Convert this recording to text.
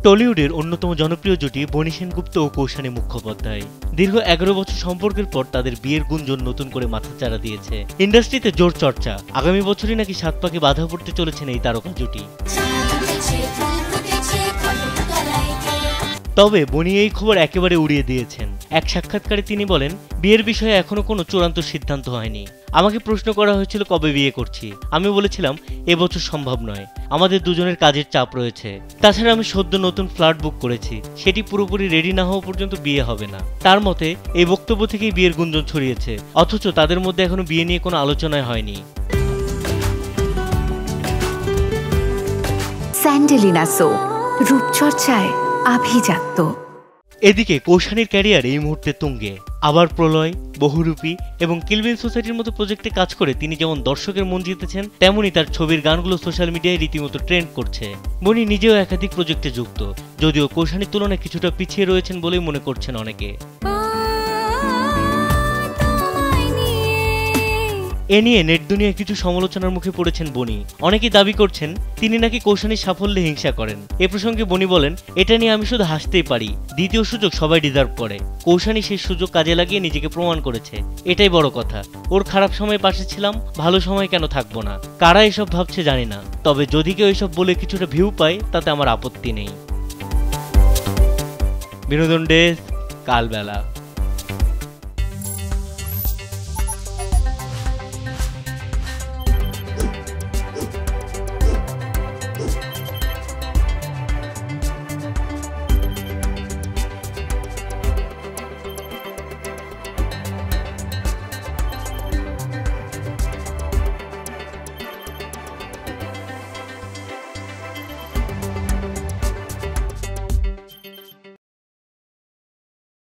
টলিউডের অন্যতম জনপ্রিয় জুটি বনি সেনগুপ্ত ও কৌশানী মুখোপাধ্যায়। দীর্ঘ 11 বছর সম্পর্কের পর তাদের বিয়ের গুঞ্জন নতুন করে মাথাচাড়া দিয়েছে। ইন্ডাস্ট্রিতে জোর চর্চা, আগামী বছরই নাকি 7 পাকে বাধা পড়তে চলেছেন এই তারকা জুটি। তবে বনি এই খবর একেবারে উড়িয়ে দিয়েছেন। এক সাক্ষাৎকারে তিনি বলেন, বিয়ের বিষয়ে এখনো কোনো চূড়ান্ত সিদ্ধান্ত হয়নি। আমাকে প্রশ্ন করা হয়েছিল কবে বিয়ে করছি, আমি বলেছিলাম এবছর সম্ভব নয়, আমাদের দুজনের কাজের চাপ রয়েছে। তাছাড়া আমি সদ্য নতুন ফ্ল্যাট বুক করেছি, সেটি পুরোপুরি রেডি না হওয়া পর্যন্ত বিয়ে হবে না। তার মতে এই বক্তব্য থেকেই বিয়ের গুঞ্জন ছড়িয়েছে, অথচ তাদের মধ্যে এখনো বিয়ে নিয়ে কোনো আলোচনাই হয়নি। স্যান্ডেলিনা সো, রূপচর্চায় আভিজাত্য। এদিকে কৌশানীর ক্যারিয়ার এই মুহূর্তে তুঙ্গে। আবার প্রলয়, বহুরূপী এবং কিলবিল সোসাইটির মতো প্রজেক্টে কাজ করে তিনি যেমন দর্শকের মন জিতেছেন, তেমনি তার ছবির গানগুলো সোশ্যাল মিডিয়ায় রীতিমতো ট্রেন্ড করছে। বনি নিজেও একাধিক প্রজেক্টে যুক্ত, যদিও কৌশানীর তুলনায় কিছুটা পিছিয়ে রয়েছেন বলেই মনে করছেন অনেকে। এ নিয়ে নেট দুনিয়ায় কিছু সমালোচনার মুখে পড়েছেন বনি। অনেকেই দাবি করছেন তিনি নাকি কৌশানীর সাফল্যে হিংসা করেন। এ প্রসঙ্গে বনি বলেন, এটা নিয়ে আমি শুধু হাসতেই পারি, দ্বিতীয় সুযোগ সবাই ডিজার্ভ করে। কৌশানী সেই সুযোগ কাজে লাগিয়ে নিজেকে প্রমাণ করেছে, এটাই বড় কথা। ওর খারাপ সময় পাশে ছিলাম, ভালো সময় কেন থাকবো না। কারা এসব ভাবছে জানি না, তবে যদি কেউ এসব বলে কিছুটা ভিউ পায় তাতে আমার আপত্তি নেই। বিনোদন ডেস্ক, কালবেলা।